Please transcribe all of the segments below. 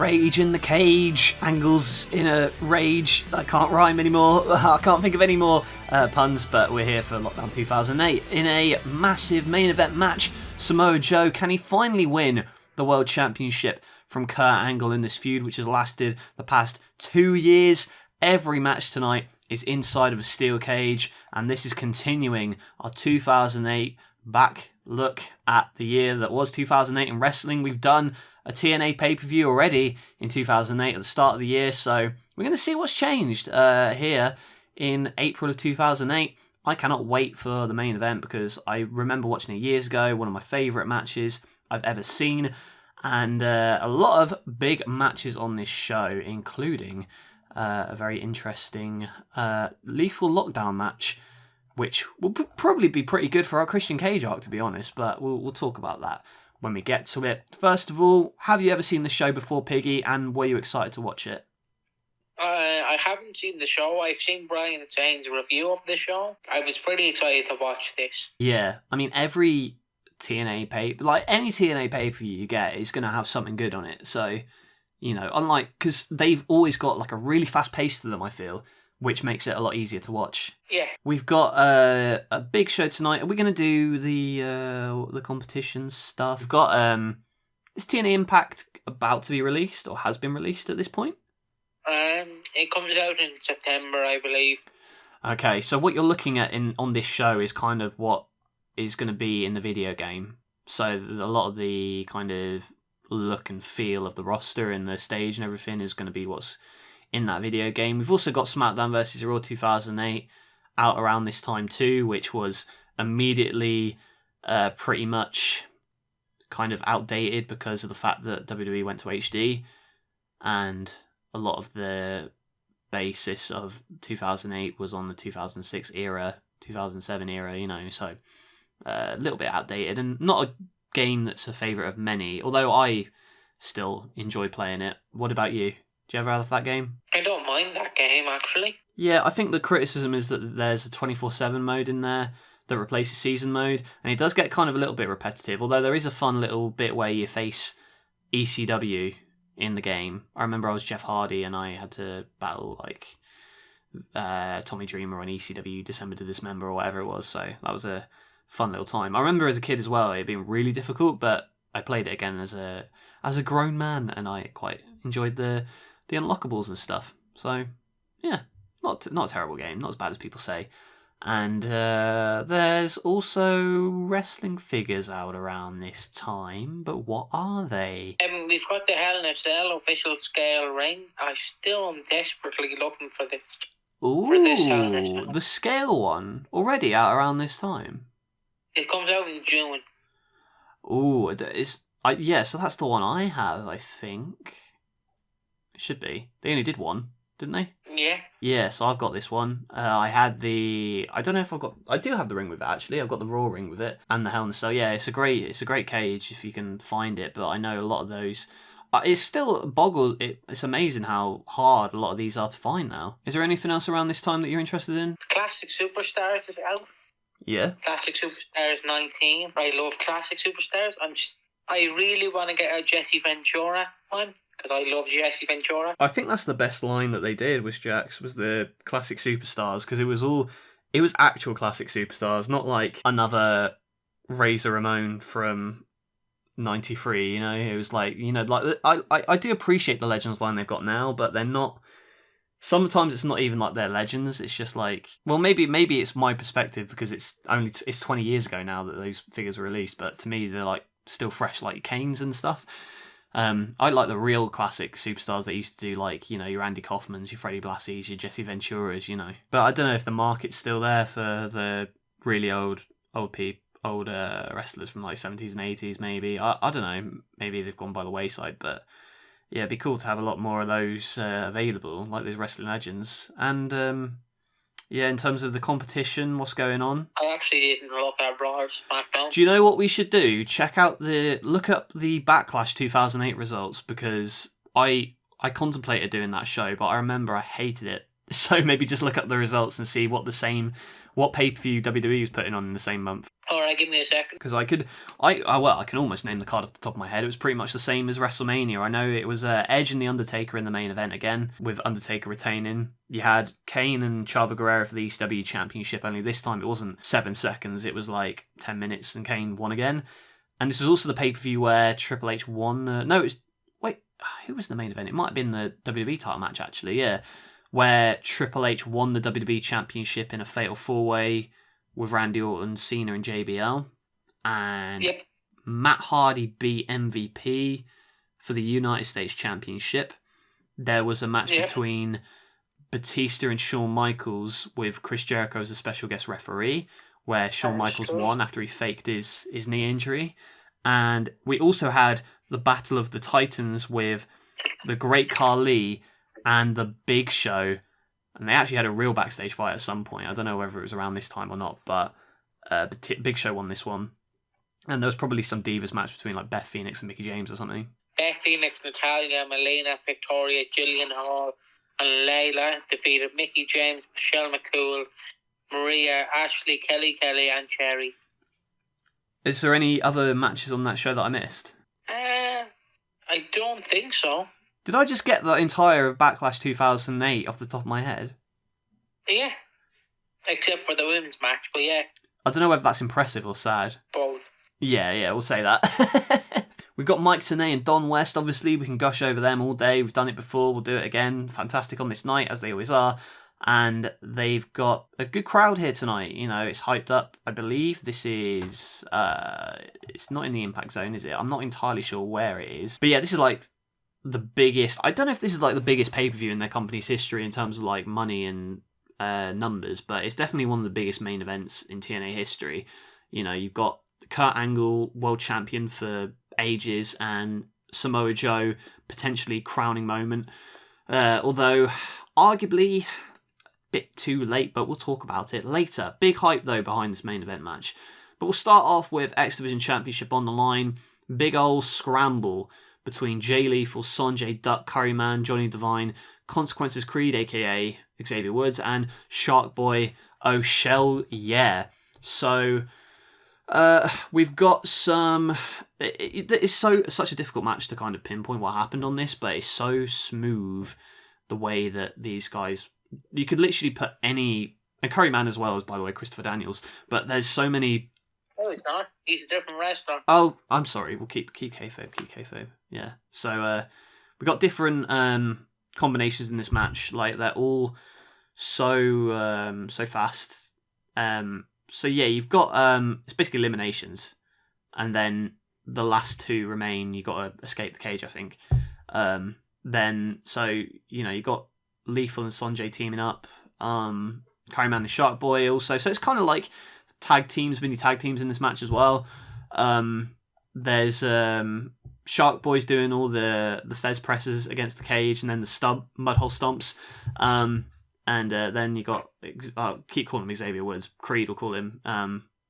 Rage in the cage. Angle's in a rage. I can't rhyme anymore. I can't think of any more puns, but we're here for Lockdown 2008 in a massive main event match. Samoa Joe, can he finally win the World Championship from Kurt Angle in this feud, which has lasted the past 2 years? Every match tonight is inside of a steel cage, and this is continuing our 2008 back look at the year that was 2008 in wrestling. We've done a TNA pay-per-view already in 2008 at the start of the year, so we're going to see what's changed here in April of 2008. I cannot wait for the main event because I remember watching it years ago, one of my favourite matches I've ever seen, and a lot of big matches on this show, including a very interesting Lethal Lockdown match, which will probably be pretty good for our Christian Cage arc, to be honest, but we'll talk about that when we get to it. First of all, have you ever seen the show before, Piggy, and were you excited to watch it? I haven't seen the show. I've seen Brian Zane's review of the show. I was pretty excited to watch this. Yeah, I mean, every TNA any TNA pay-per-view you get is going to have something good on it, so, you know, unlike, because they've always got like a really fast pace to them, I feel, which makes it a lot easier to watch. Yeah. We've got a big show tonight. Are we going to do the competition stuff? We've got, is TNA Impact about to be released, or has been released at this point? It comes out in September, I believe. Okay, so what you're looking at on this show is kind of what is going to be in the video game. So a lot of the kind of look and feel of the roster and the stage and everything is going to be what's in that video game. We've also got SmackDown vs. Raw 2008 out around this time too, which was immediately pretty much kind of outdated because of the fact that WWE went to HD, and a lot of the basis of 2008 was on the 2006 era, 2007 era, you know, so a little bit outdated and not a game that's a favourite of many, although I still enjoy playing it. What about you? Do you ever have that game? I don't mind that game, actually. Yeah, I think the criticism is that there's a 24/7 mode in there that replaces season mode, and it does get kind of a little bit repetitive, although there is a fun little bit where you face ECW in the game. I remember I was Jeff Hardy and I had to battle like Tommy Dreamer on ECW December to Dismember or whatever it was, so that was a fun little time. I remember as a kid as well, it had been really difficult, but I played it again as a grown man, and I quite enjoyed the unlockables and stuff. So yeah, not a terrible game, not as bad as people say. And there's also wrestling figures out around this time, but what are they? We've got the Hell in a Cell official scale ring. I still am desperately looking for this. Ooh, for this Hell in a Cell. The scale one already out around this time. It comes out in June. Ooh, yeah, so that's the one I have, I think. It should be. They only did one, didn't they? Yeah. Yeah, so I've got this one. I had I don't know if I do have the ring with it, actually. I've got the Raw ring with it and the Hell in a Cell. Yeah, it's a great cage if you can find it, but I know a lot of those. It's still it's amazing how hard a lot of these are to find now. Is there anything else around this time that you're interested in? Classic Superstars is out. Yeah. Classic Superstars 19. I love Classic Superstars. I really want to get a Jesse Ventura one, because I love Jesse Ventura. I think that's the best line that they did with Jax, was the Classic Superstars, because it was actual Classic Superstars, not like another Razor Ramon from 93, you know. It was like, you know, like I do appreciate the Legends line they've got now, but they're not. Sometimes it's not even like they're legends. It's just like, well, maybe it's my perspective because it's 20 years ago now that those figures were released. But to me, they're like still fresh, like Kane's and stuff. I like the real classic superstars that used to do, like, you know, your Andy Kaufmans, your Freddie Blassies, your Jesse Venturas, you know. But I don't know if the market's still there for the really old wrestlers from like 70s and 80s. Maybe I don't know. Maybe they've gone by the wayside, but. Yeah, it'd be cool to have a lot more of those available, like those wrestling legends. And, yeah, in terms of the competition, what's going on? I actually didn't look at Raw or SmackDown. Do you know what we should do? Look up the Backlash 2008 results, because I contemplated doing that show, but I remember I hated it So maybe just look up the results and see what pay-per-view WWE was putting on in the same month. Alright, give me a second. Because I can almost name the card off the top of my head. It was pretty much the same as WrestleMania. I know it was Edge and The Undertaker in the main event again, with Undertaker retaining. You had Kane and Chavo Guerrero for the ECW Championship, only this time it wasn't 7 seconds, it was like 10 minutes and Kane won again. And this was also the pay-per-view where Triple H won... who was the main event? It might have been the WWE title match, actually, yeah. Where Triple H won the WWE Championship in a fatal 4-way with Randy Orton, Cena, and JBL. And Matt Hardy beat MVP for the United States Championship. There was a match between Batista and Shawn Michaels with Chris Jericho as a special guest referee, where Shawn Michaels won after he faked his knee injury. And we also had the Battle of the Titans with the Great Khali and the Big Show. And they actually had a real backstage fight at some point. I don't know whether it was around this time or not, but Big Show won this one. And there was probably some Divas match between like Beth Phoenix and Mickie James or something. Beth Phoenix, Natalia, Melina, Victoria, Jillian Hall, and Layla defeated Mickie James, Michelle McCool, Maria, Ashley, Kelly, and Cherry. Is there any other matches on that show that I missed? I don't think so. Did I just get the entire of Backlash 2008 off the top of my head? Yeah. Except for the women's match, but yeah. I don't know whether that's impressive or sad. Both. Yeah, we'll say that. We've got Mike Tenay and Don West, obviously. We can gush over them all day. We've done it before. We'll do it again. Fantastic on this night, as they always are. And they've got a good crowd here tonight. You know, it's hyped up. I believe this is... it's not in the Impact Zone, is it? I'm not entirely sure where it is. But yeah, this is like the biggest... I don't know if this is like the biggest pay-per-view in their company's history in terms of like money and numbers, but it's definitely one of the biggest main events in TNA history. You know, you've got Kurt Angle, world champion for ages, and Samoa Joe, potentially crowning moment. Although, arguably... bit too late, but we'll talk about it later. Big hype, though, behind this main event match. But we'll start off with X Division Championship on the line. Big ol' scramble between Jay Lethal, Sonjay Dutt, Curryman, Johnny Devine, Consequences Creed, a.k.a. Xavier Woods, and Shark Boy O'Shell. Yeah. So, we've got some... It's such a difficult match to kind of pinpoint what happened on this, but it's so smooth the way that these guys... You could literally put any... And Curryman as well, by the way, Christopher Daniels. But there's so many... Oh, he's not. He's a different wrestler. Oh, I'm sorry. We'll keep kayfabe. Yeah. So, we've got different combinations in this match. Like, they're all so fast. So, yeah, you've got... it's basically eliminations. And then the last two remain. You've got to escape the cage, I think. So, you know, you've got Lethal and Sonjay teaming up. Curryman and Shark Boy also. So it's kind of like mini tag teams in this match as well. There's Shark Boy's doing all the Fez presses against the cage, and then the mudhole stomps. And then you got, I'll keep calling him Xavier Woods. Creed will call him.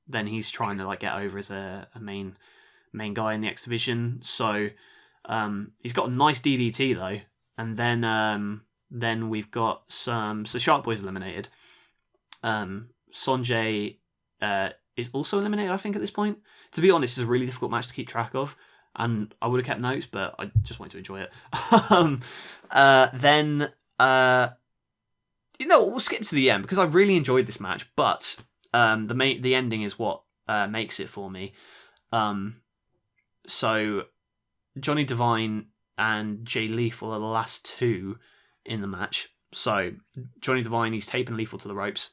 Then he's trying to like get over as a main guy in the X Division. So he's got a nice DDT though. And then we've got some... So Shark Boy's eliminated. Sonjay is also eliminated, I think, at this point. To be honest, it's a really difficult match to keep track of. And I would have kept notes, but I just wanted to enjoy it. We'll skip to the end, because I really enjoyed this match. But the ending is what makes it for me. So Johnny Devine and Jay Lethal are the last two in the match. So Johnny Devine, he's taping Lethal to the ropes,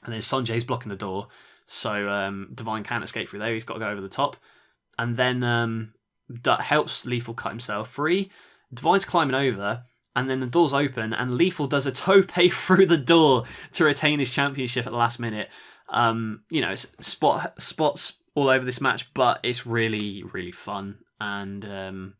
and then Sonjay's blocking the door, so Devine can't escape through there. He's got to go over the top, and then Dutt helps Lethal cut himself free. Devine's climbing over, and then the door's open, and Lethal does a tope through the door to retain his championship at the last minute. It's spots all over this match, but it's really, really fun, and I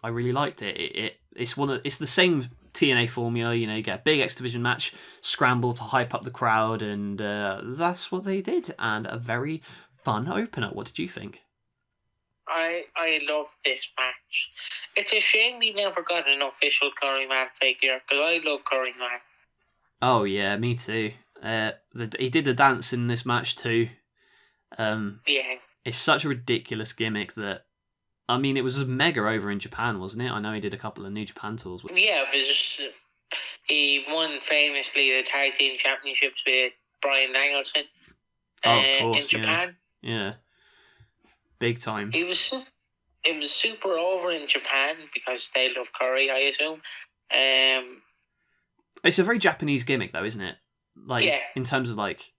really liked it. It's the same TNA formula. You know, you get a big X Division match, scramble to hype up the crowd, and that's what they did. And a very fun opener. What did you think? I love this match. It's a shame we never got an official Curry Man figure, because I love Curry Man. Oh yeah, me too. He did the dance in this match too. Yeah. It's such a ridiculous gimmick that, I mean, it was mega over in Japan, wasn't it? I know he did a couple of New Japan tours. Yeah, it was just, he won famously the Tag Team Championships with Bryan Danielson Of course, in Japan. Yeah. Big time. It was super over in Japan because they love curry, I assume. It's a very Japanese gimmick, though, isn't it? Like, yeah. In terms of, like,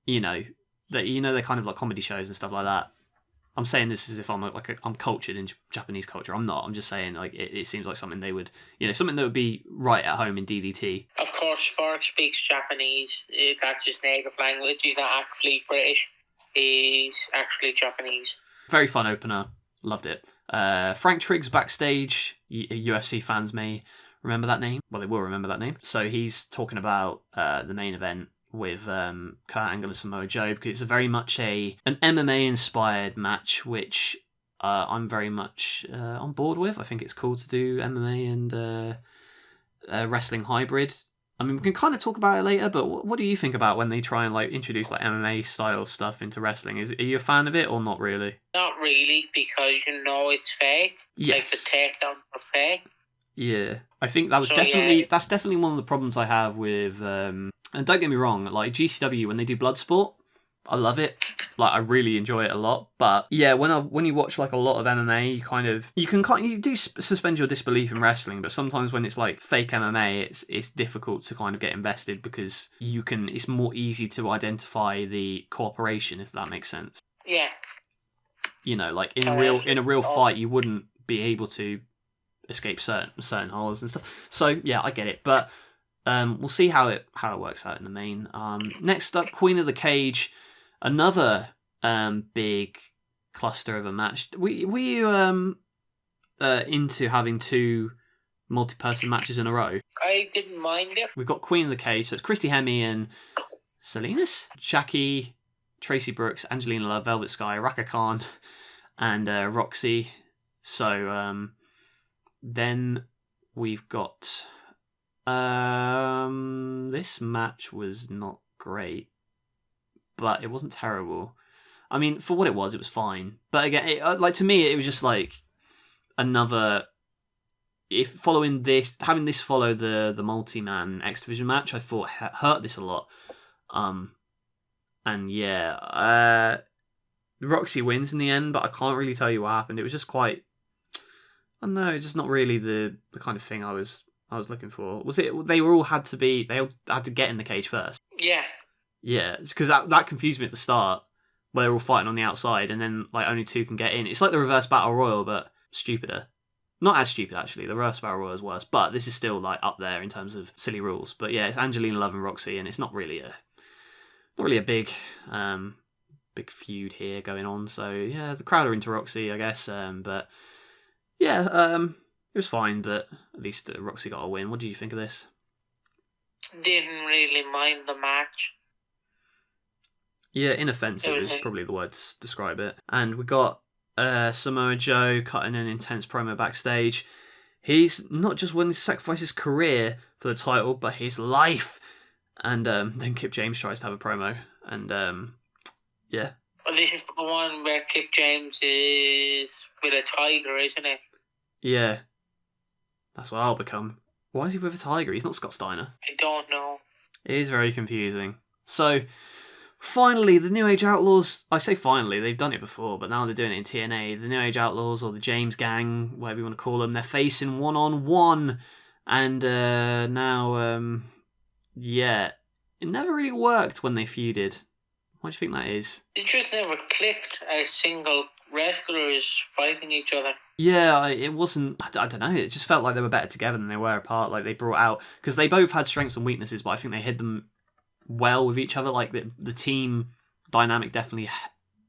they're kind of like comedy shows and stuff like that. I'm saying this as if I'm I'm cultured in Japanese culture. I'm not. I'm just saying, like, it seems like something they would, something that would be right at home in DDT. Of course, Fergs speaks Japanese. That's his native language. He's not actually British. He's actually Japanese. Very fun opener. Loved it. Frank Triggs backstage. UFC fans may remember that name. Well, they will remember that name. So he's talking about the main event with Kurt Angle and Samoa Joe, because it's very much an MMA-inspired match, which I'm very much on board with. I think it's cool to do MMA and wrestling hybrid. I mean, we can kind of talk about it later, but what do you think about when they try and introduce MMA-style stuff into wrestling? Are you a fan of it or not really? Not really, because it's fake. Yes. Like, the takedowns are fake. Yeah, I think that's definitely one of the problems I have with. And don't get me wrong, like GCW when they do Bloodsport, I love it. Like, I really enjoy it a lot. But yeah, when you watch like a lot of MMA, you do suspend your disbelief in wrestling. But sometimes when it's like fake MMA, it's difficult to kind of get invested, because it's more easy to identify the cooperation, if that makes sense. Yeah. Like in a real fight, you wouldn't be able to escape certain holes and stuff. So yeah, I get it, but we'll see how it works out in the main. Next up, Queen of the Cage, another big cluster of a match. Were you into having two multi-person matches in a row? I didn't mind it. We've got Queen of the Cage, so it's Christy Hemme and Salinas, Jackie, Tracy Brooks, Angelina Love, Velvet Sky, Raka Khan, and Roxy. So then we've got this match was not great, but it wasn't terrible. I mean, for what it was fine. But again, to me, it was just like another. Having this follow the multi-man X Division match, I thought hurt this a lot. And yeah, Roxy wins in the end, but I can't really tell you what happened. It was just quite. I don't know, just not really the kind of thing I was looking for. Was it? They all had to get in the cage first. Yeah. Yeah, because that confused me at the start, where they're all fighting on the outside, and then only two can get in. It's like the reverse battle royal, but stupider. Not as stupid actually. The reverse battle royal is worse, but this is still up there in terms of silly rules. But yeah, it's Angelina Love and Roxy, and it's not really a big feud here going on. So yeah, the crowd are into Roxy, I guess. But yeah, it was fine, but at least Roxy got a win. What do you think of this? Didn't really mind the match. Yeah, inoffensive is probably the word to describe it. And we got Samoa Joe cutting an intense promo backstage. He's not just willing to sacrifice his career for the title, but his life. And then Kip James tries to have a promo. And yeah. Well, this is the one where Kip James is with a tiger, isn't it? Yeah. That's what I'll become. Why is he with a tiger? He's not Scott Steiner. I don't know. It is very confusing. So, finally, the New Age Outlaws... I say finally, they've done it before, but now they're doing it in TNA. The New Age Outlaws, or the James Gang, whatever you want to call them, they're facing one-on-one. And now, yeah, it never really worked when they feuded. What do you think that is? It just never clicked as single wrestlers fighting each other. Yeah, it wasn't... I don't know, it just felt like they were better together than they were apart. They brought out... Because they both had strengths and weaknesses, but I think they hid them well with each other. The team dynamic definitely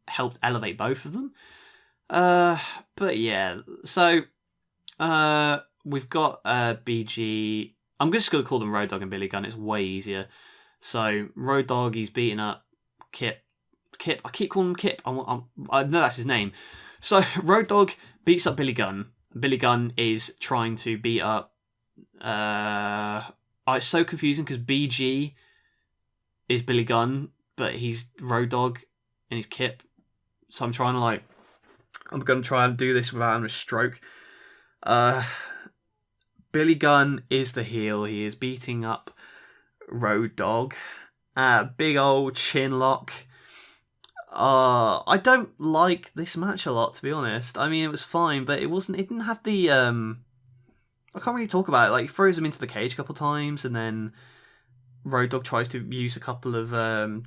helped elevate both of them. But yeah, so we've got BG... I'm just going to call them Road Dogg and Billy Gunn. It's way easier. So Road Dogg, he's beating up Kip. I keep calling him Kip. I know that's his name. So Road Dogg beats up Billy Gunn. Billy Gunn is trying to beat up... it's so confusing because BG is Billy Gunn, but he's Road Dogg and he's Kip. So I'm going to try and do this without having a stroke. Billy Gunn is the heel. He is beating up Road Dogg. Big old chin lock. I don't like this match a lot, to be honest. I mean, it was fine, but it didn't have the, I can't really talk about it. Like, he throws him into the cage a couple times, and then Road Dogg tries to use a couple of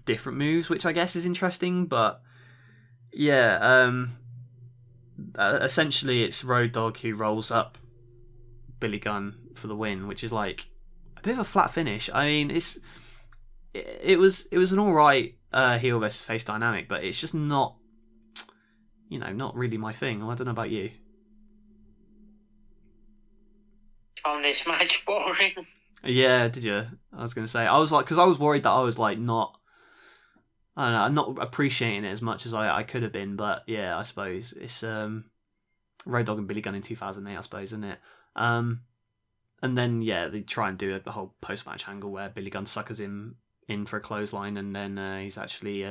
different moves, which I guess is interesting, but yeah, essentially it's Road Dogg who rolls up Billy Gunn for the win, which is like a bit of a flat finish. I mean, it was an alright heel versus face dynamic, but it's just not, not really my thing. I don't know about you. Found this match boring. Yeah, did you? I was going to say, I was worried that I was like not not appreciating it as much as I could have been, but yeah, I suppose it's Road Dogg and Billy Gunn in 2008, I suppose, isn't it? And then yeah, they try and do a whole post-match angle where Billy Gunn suckers him in for a clothesline, and then he's actually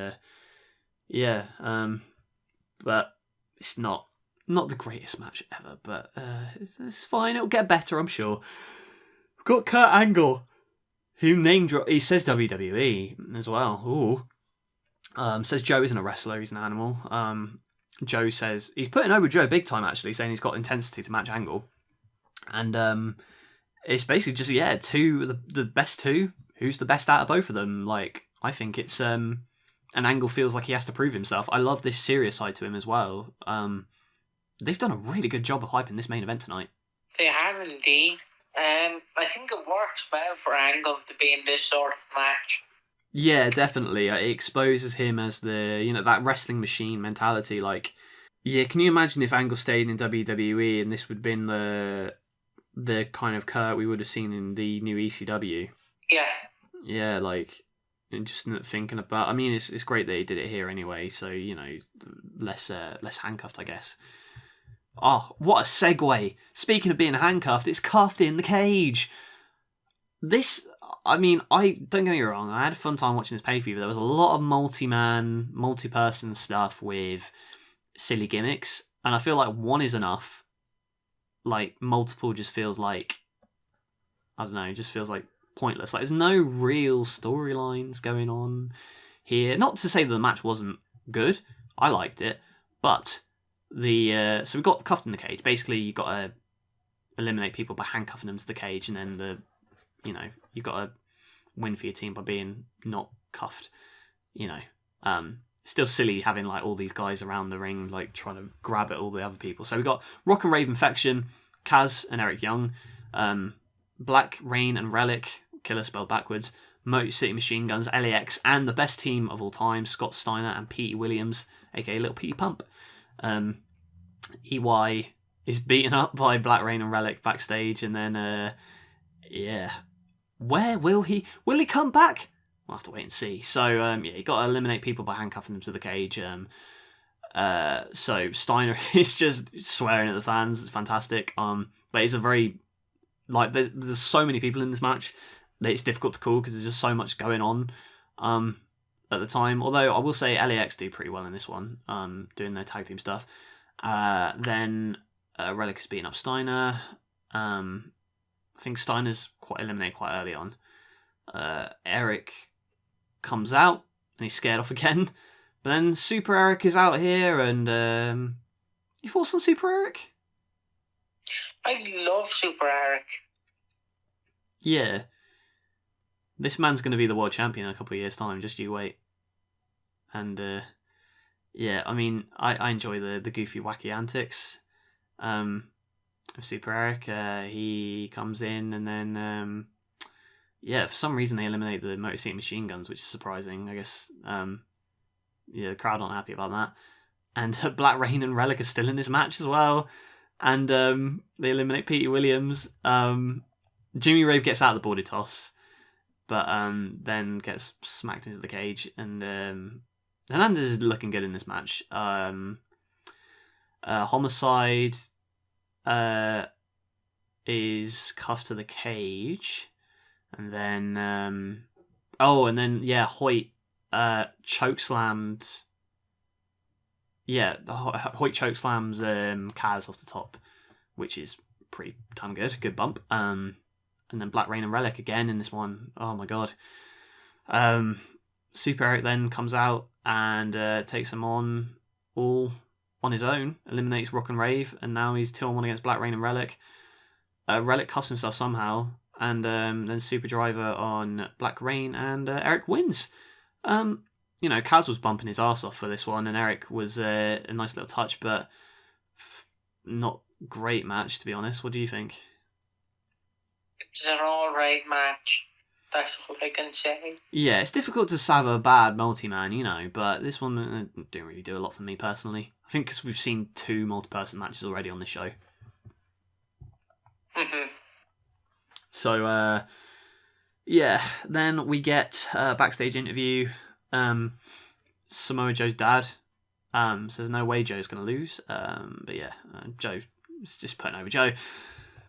but it's not the greatest match ever, but it's fine. It'll get better, I'm sure. We've got Kurt Angle, who he says WWE as well. Ooh. Says Joe isn't a wrestler, he's an animal. Joe says he's putting over Joe big time, actually, saying he's got intensity to match Angle. And it's basically just, the best two. Who's the best out of both of them? Like, I think it's an Angle feels like he has to prove himself. I love this serious side to him as well. They've done a really good job of hyping this main event tonight. They have indeed. I think it works well for Angle to be in this sort of match. Yeah, definitely. It exposes him as the, that wrestling machine mentality. Like, yeah, can you imagine if Angle stayed in WWE and this would have been the kind of Kurt we would have seen in the new ECW? Yeah. Yeah, like, just thinking about... I mean, it's great that he did it here anyway, so, less handcuffed, I guess. Oh, what a segue. Speaking of being handcuffed, it's cuffed in the cage. This... I mean, don't get me wrong, I had a fun time watching this pay-per-view, but there was a lot of multi-man, multi-person stuff with silly gimmicks, and I feel like one is enough. Like, multiple just feels like, I don't know, just feels like pointless. Like, there's no real storylines going on here. Not to say that the match wasn't good, I liked it, but so we got cuffed in the cage. Basically, you got to eliminate people by handcuffing them to the cage, and then you've got to win for your team by being not cuffed. Still silly having like all these guys around the ring, like trying to grab at all the other people. So we got Rock and Rave Infection, Kaz and Eric Young, Black, Rain and Relic, Killer spelled backwards, Motor City Machine Guns, LAX, and the best team of all time, Scott Steiner and Petey Williams, aka Little Petey Pump. EY is beaten up by Black Rain and Relic backstage, and then where will he come back? We'll have to wait and see. So you got to eliminate people by handcuffing them to the cage. So Steiner is just swearing at the fans. It's fantastic. But it's a very there's so many people in this match that it's difficult to call because there's just so much going on at the time. Although I will say LAX do pretty well in this one, doing their tag team stuff. Then Relic is beating up Steiner. I think Steiner's eliminated quite early on. Eric comes out and he's scared off again. But then Super Eric is out here, and you thoughts on Super Eric? I love Super Eric. Yeah. This man's going to be the world champion in a couple of years' time, just you wait. And I mean, I enjoy the goofy, wacky antics of Super Eric. He comes in and then, for some reason they eliminate the Motor City Machine Guns, which is surprising. I guess, the crowd aren't happy about that. And Black Rain and Relic are still in this match as well. And they eliminate Petey Williams. Jimmy Rave gets out of the border toss, but then gets smacked into the cage. And Hernandez is looking good in this match. Homicide is cuffed to the cage. And then, Hoyt chokeslammed. Yeah, Hoyt chokeslams Kaz off the top, which is pretty damn good. Good bump. And then Black Rain and Relic again in this one. Oh my god. Super Eric then comes out and takes him on all on his own, eliminates Rock and Rave, and now he's 2-on-1 against Black Rain and Relic. Relic cuffs himself somehow, and then Super Driver on Black Rain, and Eric wins. Kaz was bumping his arse off for this one, and Eric was a nice little touch, but not great match, to be honest. What do you think? It's an alright match. That's all I can say. Yeah, it's difficult to have a bad multi-man, but this one didn't really do a lot for me personally. I think because we've seen 2 multi-person matches already on this show. Mm-hmm. So, then we get a backstage interview. Samoa Joe's dad says no way Joe's going to lose. Joe is just putting over Joe.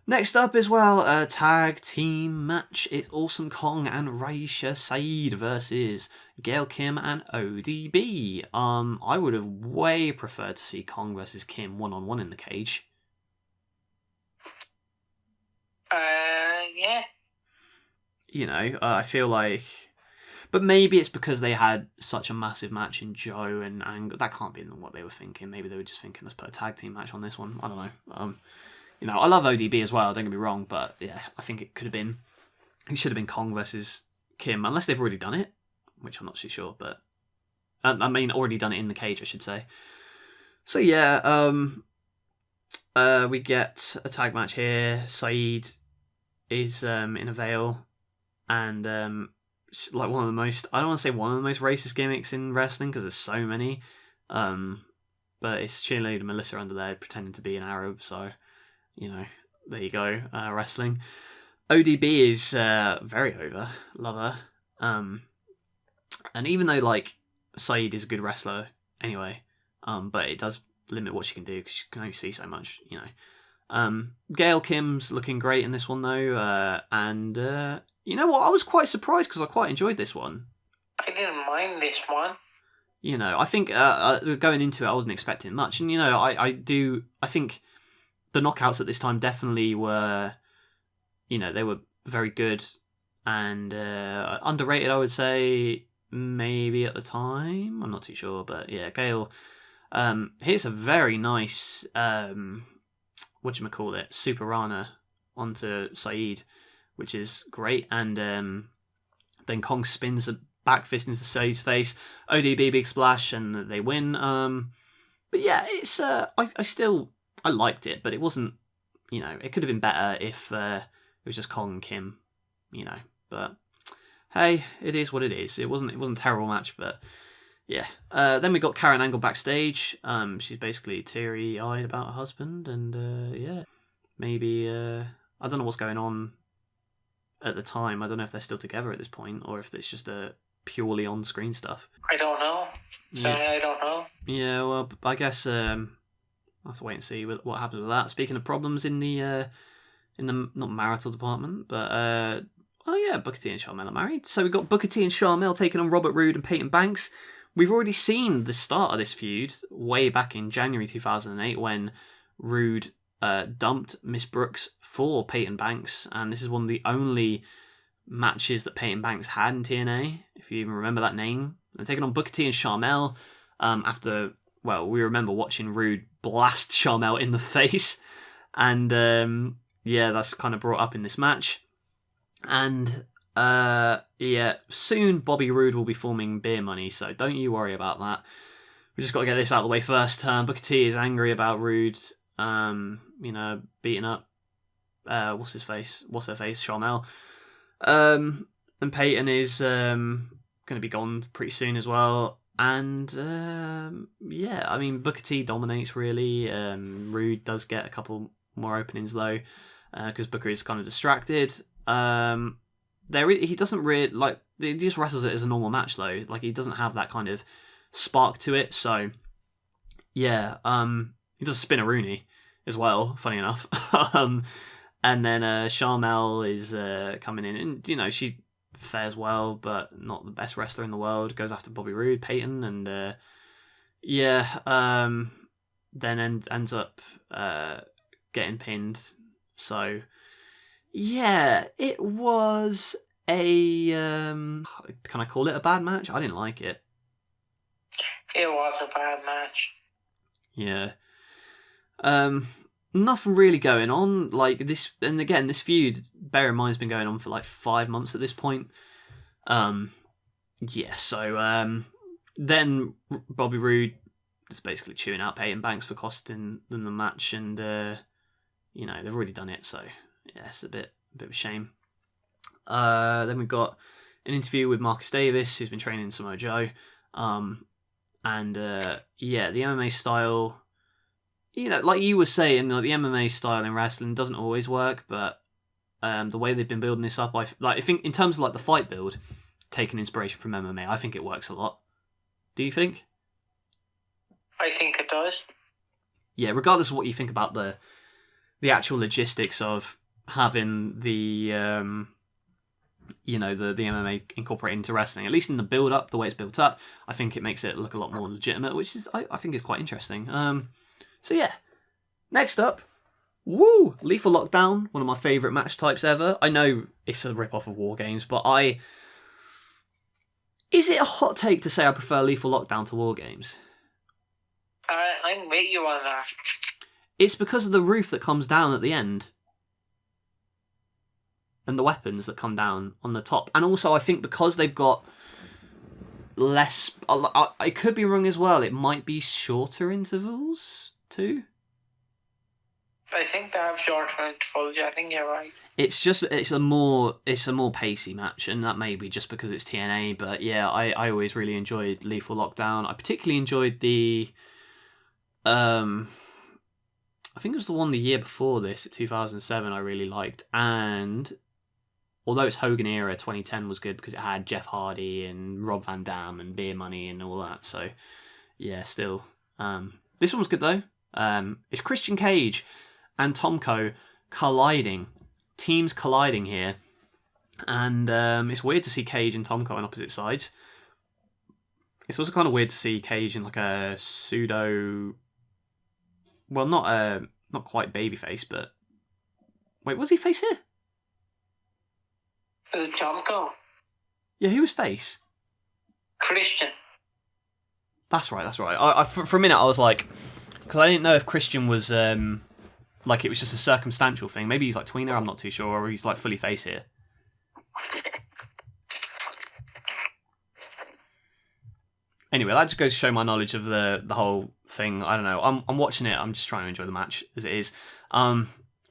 Next up as well, a tag team match. It's Awesome Kong and Raisha Saeed versus Gail Kim and ODB. I would have way preferred to see Kong versus Kim 1-on-1 in the cage. Yeah. I feel like... But maybe it's because they had such a massive match in Joe and Angle. That can't be what they were thinking. Maybe they were just thinking, let's put a tag team match on this one. I don't know. I love ODB as well, don't get me wrong, but yeah, I think it should have been Kong versus Kim, unless they've already done it, which I'm not too sure, but already done it in the cage, I should say. So yeah, we get a tag match here. Saeed is in a veil, and like one of the most, I don't want to say one of the most racist gimmicks in wrestling because there's so many, but it's cheerleader Melissa under there pretending to be an Arab, so there you go, wrestling. ODB is very over, love her, and even though like Saeed is a good wrestler anyway, but it does limit what she can do because she can only see so much, Gail Kim's looking great in this one though, and you know what, I was quite surprised because I quite enjoyed this one. I didn't mind this one. I think going into it I wasn't expecting much, and I think the knockouts at this time definitely were, they were very good and underrated, I would say, maybe at the time. I'm not too sure, but yeah, Gail hits a very nice, Super Rana onto Saeed, which is great, and then Kong spins a back fist into Saeed's face, ODB big splash, and they win. But yeah, it's I liked it, but it wasn't, it could have been better if it was just Kong and Kim, but hey, it is what it is. It wasn't a terrible match, but yeah. Then we got Karen Angle backstage. She's basically teary-eyed about her husband, and yeah, maybe, I don't know what's going on at the time. I don't know if they're still together at this point, or if it's just a purely on-screen stuff. I don't know. Sorry, Yeah. I don't know. Yeah, well, I guess I'll have to wait and see what happens with that. Speaking of problems in the not marital department, but Booker T and Sharmell are married. So we've got Booker T and Sharmell taking on Robert Roode and Peyton Banks. We've already seen the start of this feud way back in January 2008 when Roode dumped Miss Brooks for Peyton Banks, and this is one of the only matches that Peyton Banks had in TNA, if you even remember that name. They're taking on Booker T and Sharmell after, well, we remember watching Roode blast Sharmell in the face, and that's kind of brought up in this match. And soon Bobby Roode will be forming Beer Money, so don't you worry about that. We just got to get this out of the way first. Booker T is angry about Roode, beating up what's her face, Sharmell. And Peyton is going to be gone pretty soon as well. And Booker T dominates really. Roode does get a couple more openings though, because Booker is kind of distracted. He doesn't really he just wrestles it as a normal match though. Like, he doesn't have that kind of spark to it. So yeah, He does a spin-a-rooney as well, funny enough. And then Sharmell is coming in, and you know, she fares well, but not the best wrestler in the world. Goes after Bobby Roode, Payton, and then ends up getting pinned. So yeah, it was a can I call it a bad match? I didn't like it. It was a bad match. Yeah. Nothing really going on. Like this, and again, this feud, bear in mind, has been going on for like 5 months at this point. Yeah, so then Bobby Roode is basically chewing out Peyton Banks for costing them the match, and you know, they've already done it, so yeah, it's a bit of a shame. Then we've got an interview with Marcus Davis, who's been training Samoa Joe. And yeah, the MMA style, you know, like you were saying, the MMA style in wrestling doesn't always work, but the way they've been building this up, I think in terms of like the fight build, taking inspiration from MMA, I think it works a lot. Do you think? I think it does. Yeah, regardless of what you think about the actual logistics of having the you know, the MMA incorporated into wrestling, at least in the build up, the way it's built up, I think it makes it look a lot more legitimate, which is I think is quite interesting. So yeah, next up, Lethal Lockdown, one of my favourite match types ever. I know it's a rip off of War Games, but is it a hot take to say I prefer Lethal Lockdown to War Games? I'm with you on that. It's because of the roof that comes down at the end. And the weapons that come down on the top. And also, I think because they've got less... I could be wrong as well. It might be shorter intervals, too. I think they have shorter intervals. Yeah, I think you're right. It's a more pacey match, and that may be just because it's TNA. But yeah, I always really enjoyed Lethal Lockdown. I particularly enjoyed the... I think it was the one the year before this, 2007, I really liked. And... although it's Hogan era, 2010 was good because it had Jeff Hardy and Rob Van Dam and Beer Money and all that. So, yeah, still. This one was good, though. It's Christian Cage and Tomko colliding. Teams colliding here. And it's weird to see Cage and Tomko on opposite sides. It's also kind of weird to see Cage in like a pseudo... well, not quite babyface, but... wait, was he face here? Tomko. Yeah, he was face. Christian. That's right. I for a minute I was like, because I didn't know if Christian was like it was just a circumstantial thing. Maybe he's like tweener. I'm not too sure, or he's like fully face here. Anyway, that just goes to show my knowledge of the whole thing. I don't know. I'm watching it. I'm just trying to enjoy the match as it is.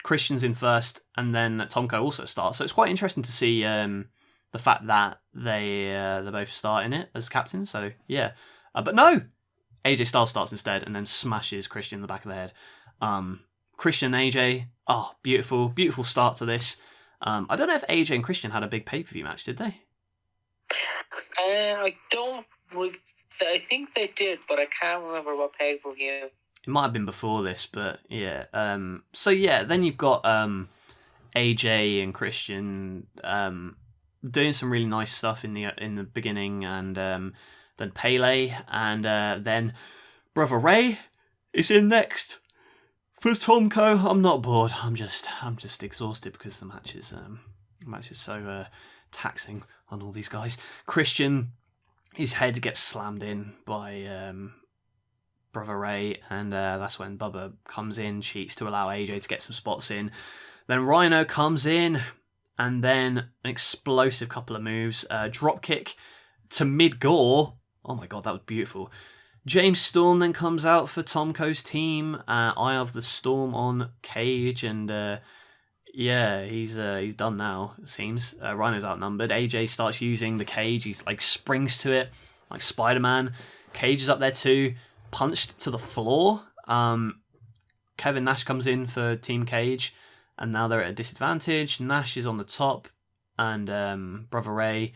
Christian's in first, and then Tomko also starts. So it's quite interesting to see the fact that they both start in it as captains. So yeah, but no, AJ Styles starts instead, and then smashes Christian in the back of the head. Christian and AJ, beautiful start to this. I don't know if AJ and Christian had a big pay-per-view match, did they? I think they did, but I can't remember what pay-per-view. It might have been before this, but yeah. So yeah, then you've got AJ and Christian doing some really nice stuff in the beginning, and then Pele, and then Brother Ray is in next for Tomko. I'm not bored. I'm just exhausted because the match is so taxing on all these guys. Christian, his head gets slammed in by Brother Ray, and that's when Bubba comes in, cheats to allow AJ to get some spots in. Then Rhino comes in, and then an explosive couple of moves. Drop kick to mid-gore. Oh my god, that was beautiful. James Storm then comes out for Tomko's team. Eye of the Storm on Cage, and yeah, he's done now, it seems. Rhino's outnumbered. AJ starts using the cage. He's like springs to it like Spider-Man. Cage is up there too. Punched to the floor. Kevin Nash comes in for Team Cage, and now they're at a disadvantage. Nash is on the top, and Brother Ray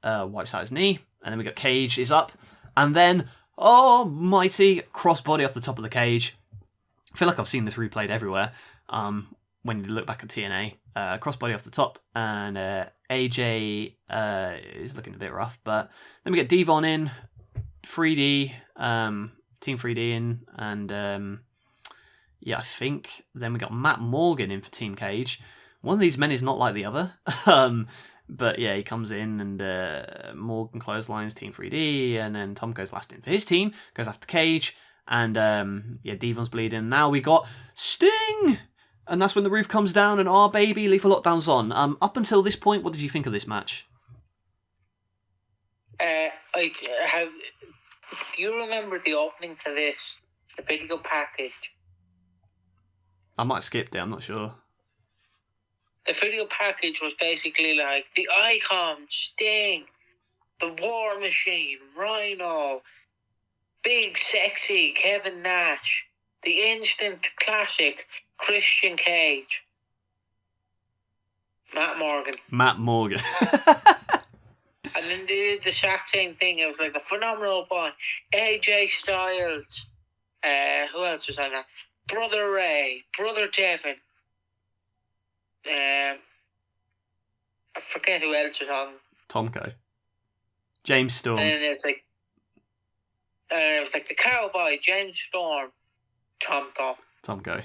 wipes out his knee, and then we got Cage is up, and then mighty crossbody off the top of the cage. I feel like I've seen this replayed everywhere. When you look back at TNA, crossbody off the top, and AJ is looking a bit rough. But then we get Devon in, 3D, Team 3D in, and yeah, I think then we got Matt Morgan in for Team Cage. One of these men is not like the other. But yeah, he comes in and Morgan clotheslines Team 3D, and then Tomko's last in for his team, goes after Cage, and yeah, Devon's bleeding. Now we got Sting! And that's when the roof comes down and our baby Lethal Lockdown's on. Up until this point, what did you think of this match? Do you remember the opening to this? The video package? I might have skipped it, I'm not sure. The video package was basically like the Icon, Sting, the War Machine, Rhino, Big Sexy Kevin Nash, the Instant Classic Christian Cage, Matt Morgan. And then they did the exact same thing. It was like the Phenomenal One, AJ Styles, who else was on that? Brother Ray, Brother Devin. I forget who else was on. Tomko. James Storm. And then it was like the Cowboy, James Storm, Tomko.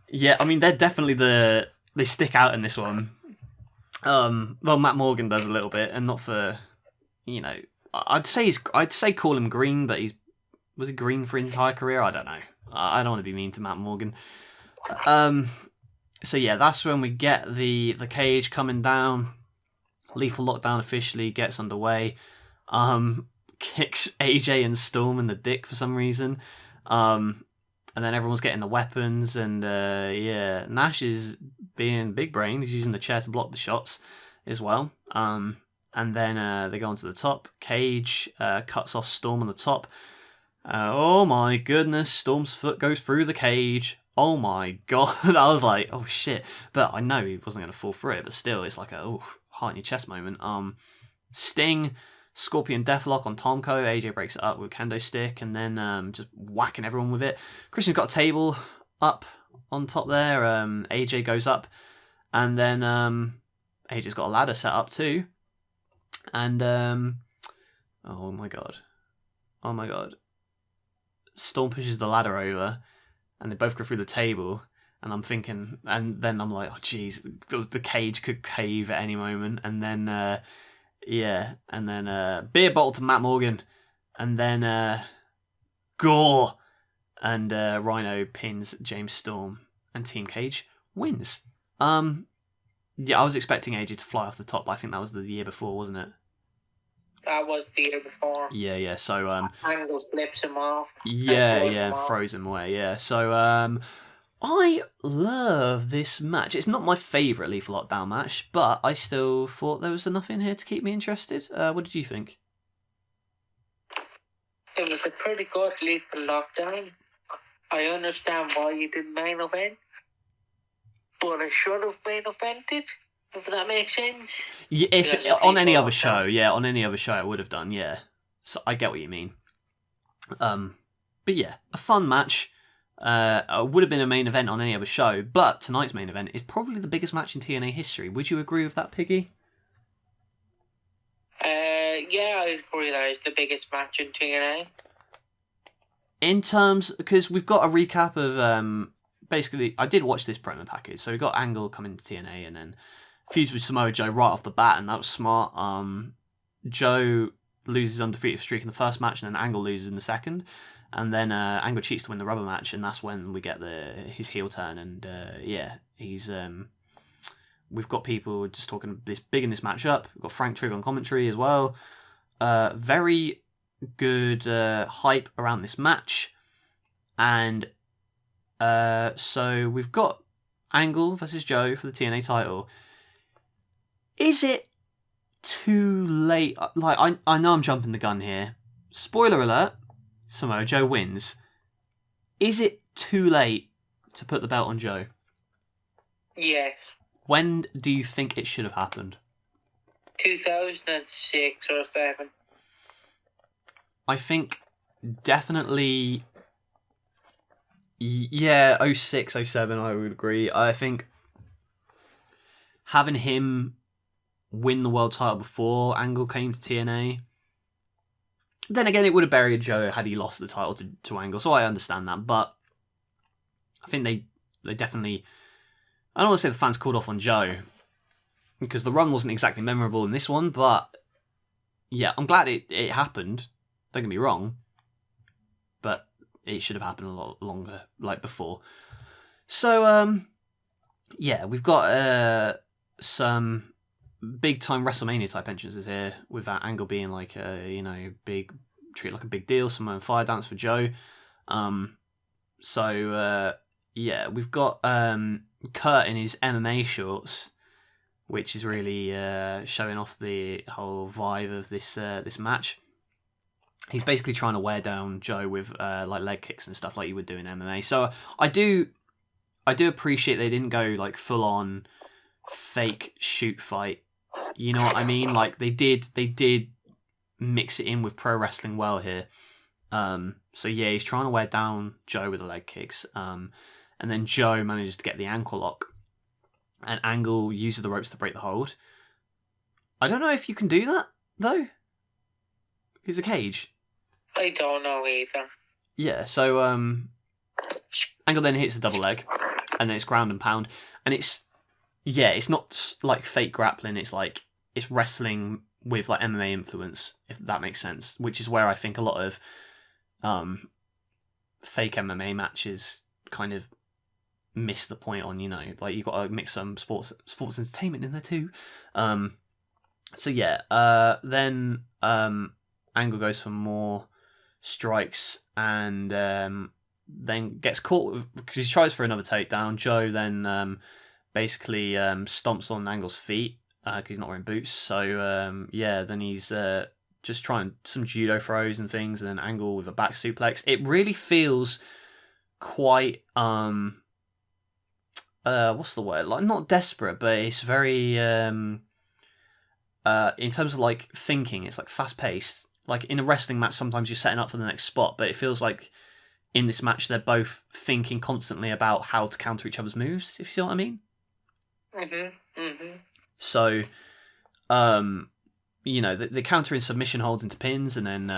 Yeah, I mean they're definitely they stick out in this one. Well, Matt Morgan does a little bit, and not for, I'd say call him green, but was he green for his entire career? I don't know. I don't want to be mean to Matt Morgan. So yeah, that's when we get the cage coming down. Lethal Lockdown officially gets underway. Kicks AJ and Storm in the dick for some reason. And then everyone's getting the weapons, and yeah, Nash is being big brain. He's using the chair to block the shots as well. And then they go onto the top. Cage cuts off Storm on the top. Oh my goodness, Storm's foot goes through the cage. Oh my god. I was like, oh shit. But I know he wasn't going to fall through it, but still, it's like a heart in your chest moment. Sting, Scorpion Deathlock on Tomko. AJ breaks it up with kendo stick, and then just whacking everyone with it. Christian's got a table up on top there. AJ goes up, and then AJ's got a ladder set up too. And oh my god. Storm pushes the ladder over, and they both go through the table. And I'm thinking, and then I'm like, oh jeez, the cage could cave at any moment. And then yeah, and then beer bottle to Matt Morgan, and then gore, and Rhino pins James Storm, and Team Cage wins. Yeah, I was expecting AJ to fly off the top, but I think that was the year before, wasn't it? That was the year before. Yeah. So Angle flips him off. Yeah, throws him away. Yeah. So I love this match. It's not my favourite Lethal Lockdown match, but I still thought there was enough in here to keep me interested. What did you think? It was a pretty good Lethal Lockdown. I understand why you didn't main event, but I should have main evented, if that makes sense. Yeah, if on any other show, it would have done. Yeah, so I get what you mean. But yeah, a fun match. Would have been a main event on any other show, but tonight's main event is probably the biggest match in TNA history. Would you agree with that, Piggy? Yeah, I'd agree that it's the biggest match in TNA. In terms, because we've got a recap of basically, I did watch this promo package, so we got Angle coming to TNA, and then feuds with Samoa Joe right off the bat, and that was smart. Joe loses undefeated streak in the first match, and then Angle loses in the second. And then Angle cheats to win the rubber match, and that's when we get his heel turn. And yeah, he's we've got people just talking this big in this matchup. We've got Frank Trigg on commentary as well. Very good hype around this match, and so we've got Angle versus Joe for the TNA title. Is it too late? Like I know I'm jumping the gun here. Spoiler alert. Samoa Joe wins. Is it too late to put the belt on Joe? Yes. When do you think it should have happened? 2006 or 7. I think definitely. Yeah, 06, 07, I would agree. I think having him win the world title before Angle came to TNA, then again, it would have buried Joe had he lost the title to Angle, so I understand that. But I think they definitely... I don't want to say the fans called off on Joe, because the run wasn't exactly memorable in this one, but yeah, I'm glad it happened. Don't get me wrong. But it should have happened a lot longer, like before. So, yeah, we've got some big-time WrestleMania type entrances here, with that Angle being like a, treat like a big deal, Samoan fire dance for Joe. Yeah, we've got Kurt in his MMA shorts, which is really showing off the whole vibe of this match. He's basically trying to wear down Joe with like leg kicks and stuff like you would do in MMA. So I do appreciate they didn't go like full on fake shoot fight. You know what I mean? Like they did mix it in with pro wrestling well here. So yeah, he's trying to wear down Joe with the leg kicks. And then Joe manages to get the ankle lock, and Angle uses the ropes to break the hold. I don't know if you can do that though. It's a cage. I don't know either. Yeah, so Angle then hits a double leg, and then it's ground and pound, and it's not like fake grappling. It's like it's wrestling with like MMA influence, if that makes sense. Which is where I think a lot of fake MMA matches kind of miss the point on. Like you've got to mix some sports entertainment in there too. So yeah, then Angle goes for more strikes and then gets caught because he tries for another takedown. Joe then basically stomps on Angle's feet because he's not wearing boots. So yeah, then he's just trying some judo throws and things, and then Angle with a back suplex. It really feels quite what's the word? Like not desperate, but it's very in terms of like thinking, it's like fast paced. Like in a wrestling match, sometimes you're setting up for the next spot, but it feels like in this match they're both thinking constantly about how to counter each other's moves, if you see what I mean. So, the counter in submission holds into pins, and then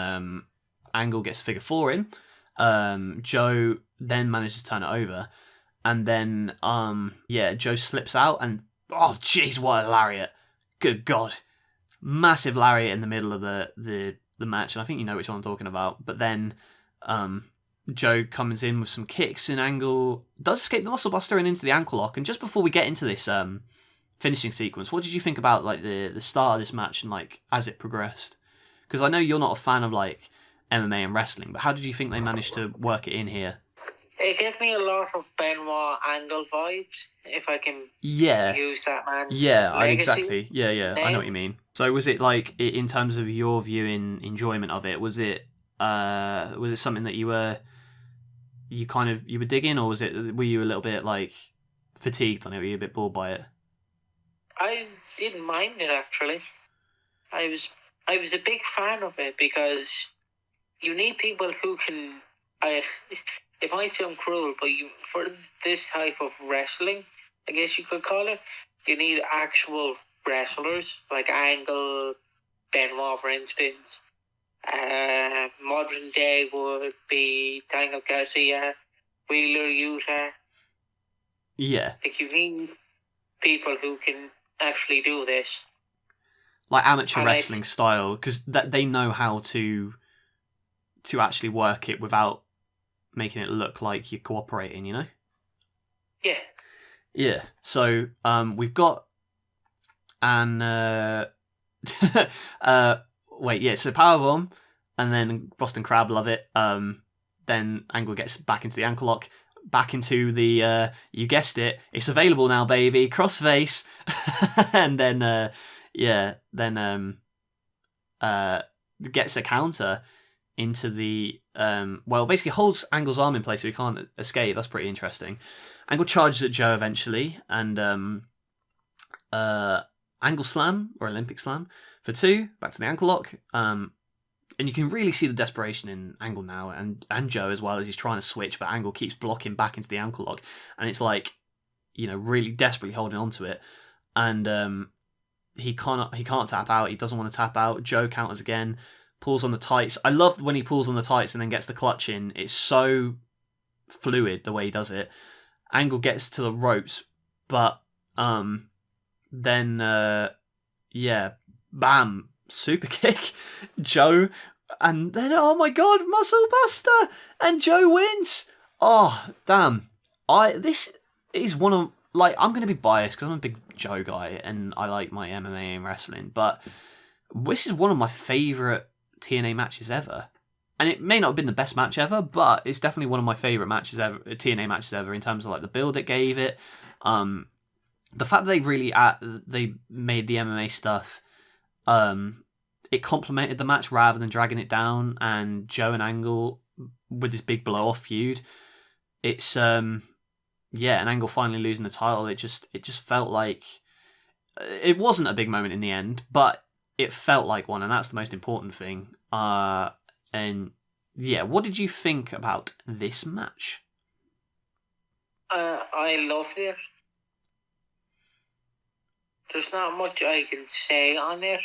Angle gets a figure four in. Joe then manages to turn it over, and then Joe slips out, and oh jeez, what a lariat! Good God, massive lariat in the middle of the match, and I think you know which one I'm talking about. But then Joe comes in with some kicks, and Angle does escape the muscle buster and into the ankle lock. And just before we get into this finishing sequence, what did you think about like the start of this match and like as it progressed? Because I know you're not a fan of like MMA and wrestling, but how did you think they managed to work it in here? It gave me a lot of Benoit Angle vibes, if I can use that man's exactly. Yeah, I know what you mean. So was it like, in terms of your viewing enjoyment of it, was it something that you were digging, or were you a little bit like fatigued on it? Were you a bit bored by it? I didn't mind it actually. I was a big fan of it because you need people who can. It might sound cruel, but for this type of wrestling, I guess you could call it, you need actual wrestlers like Angle, Benoit, for instance. Modern day would be Daniel Garcia, Wheeler Yuta. Yeah. Like you need people who can actually do this. Like amateur wrestling style, because they know how to actually work it without making it look like you're cooperating, you know? Yeah. Yeah. So we've got so powerbomb, and then Boston Crab, love it. Then Angle gets back into the ankle lock, back into the you guessed it, it's available now, baby, crossface. And then gets a counter into the basically holds Angle's arm in place so he can't escape. That's pretty interesting. Angle charges at Joe eventually, and Angle slam or Olympic slam for two, back to the ankle lock. and you can really see the desperation in Angle now, and Joe as well, as he's trying to switch, but Angle keeps blocking back into the ankle lock, and it's like, really desperately holding on to it, and he can't tap out. He doesn't want to tap out. Joe counters again, pulls on the tights. I love when he pulls on the tights and then gets the clutch in. It's so fluid the way he does it. Angle gets to the ropes, but then bam, super kick, Joe, and then oh my god, muscle buster, and Joe wins. Oh damn! This is one of, like, I'm going to be biased because I'm a big Joe guy and I like my MMA and wrestling, but this is one of my favourite TNA matches ever. And it may not have been the best match ever, but it's definitely one of my favourite matches ever, TNA matches ever, in terms of like the build it gave it. The fact that they really they made the MMA stuff, it complemented the match rather than dragging it down. And Joe and Angle with this big blow off feud, it's and Angle finally losing the title. It just felt like it wasn't a big moment in the end, but it felt like one, and that's the most important thing. And yeah, what did you think about this match? I loved it. There's not much I can say on it.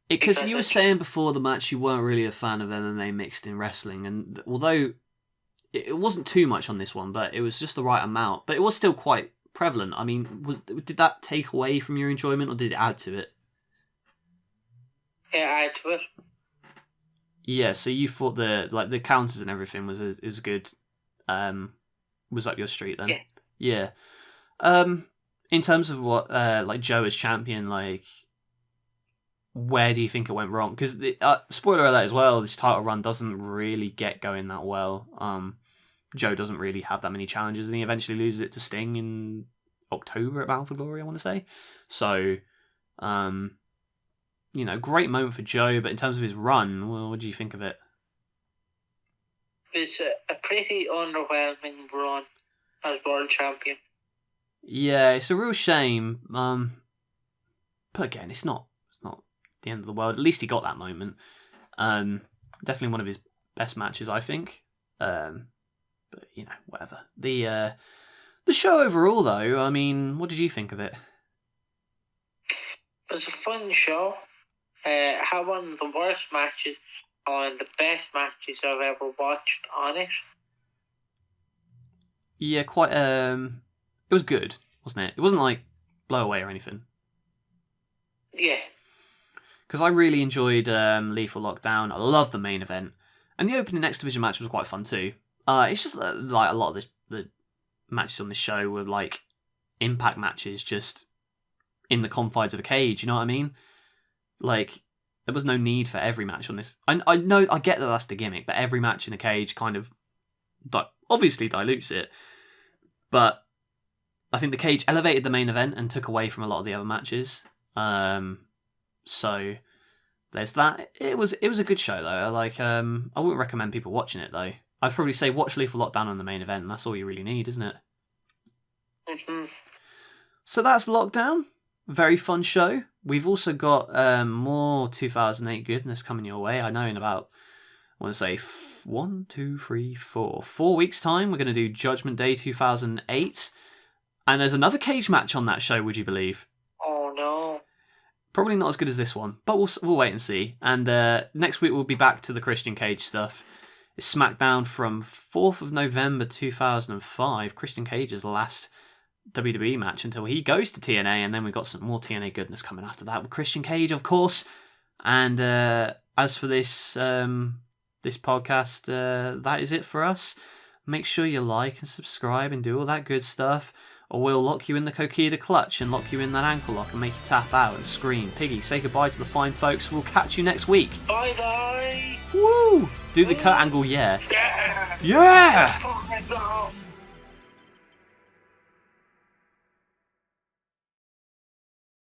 Because you were saying before the match you weren't really a fan of MMA mixed in wrestling, and although it wasn't too much on this one, but it was just the right amount, but it was still quite prevalent. I mean, did that take away from your enjoyment, or did it add to it? It added to it. Yeah, so you thought the counters and everything was good, was up your street then? Yeah. In terms of what like Joe as champion, like, where do you think it went wrong? Because spoiler alert as well, this title run doesn't really get going that well. Joe doesn't really have that many challenges, and he eventually loses it to Sting in October at Bound for Glory, I want to say. So, great moment for Joe, but in terms of his run, well, what do you think of it? It's a pretty underwhelming run as world champion. Yeah, it's a real shame. But again, it's not the end of the world. At least he got that moment. Definitely one of his best matches, I think. But whatever. The show overall, though, I mean, what did you think of it? It was a fun show. Had one of the worst matches and one of the best matches I've ever watched on it. Yeah, quite. It was good, wasn't it? It wasn't like blow away or anything. Yeah. Because I really enjoyed Lethal Lockdown. I love the main event, and the opening X Division match was quite fun too. It's just like a lot of the matches on this show were like impact matches, just in the confines of a cage. You know what I mean? Like, there was no need for every match on this. I know, I get that that's the gimmick, but every match in a cage kind of obviously dilutes it. But I think the cage elevated the main event and took away from a lot of the other matches. So there's that. It was a good show though. I wouldn't recommend people watching it though. I'd probably say watch Lethal Lockdown on the main event, and that's all you really need, isn't it? Mm-hmm. So that's Lockdown. Very fun show. We've also got more 2008 goodness coming your way. I know in about, I want to say 4 weeks time, we're going to do Judgment Day 2008. And there's another cage match on that show, would you believe? Oh, no. Probably not as good as this one, but we'll wait and see. And next week we'll be back to the Christian Cage stuff. It's SmackDown from 4th of November 2005. Christian Cage's last WWE match until he goes to TNA, and then we've got some more TNA goodness coming after that with Christian Cage, of course. And as for this podcast, that is it for us. Make sure you like and subscribe and do all that good stuff, or we'll lock you in the Coquita clutch and lock you in that ankle lock and make you tap out and scream. Piggy, say goodbye to the fine folks. We'll catch you next week. Bye-bye. Woo! Do the Kurt Angle, yeah. Yeah! Yeah! Fucking go!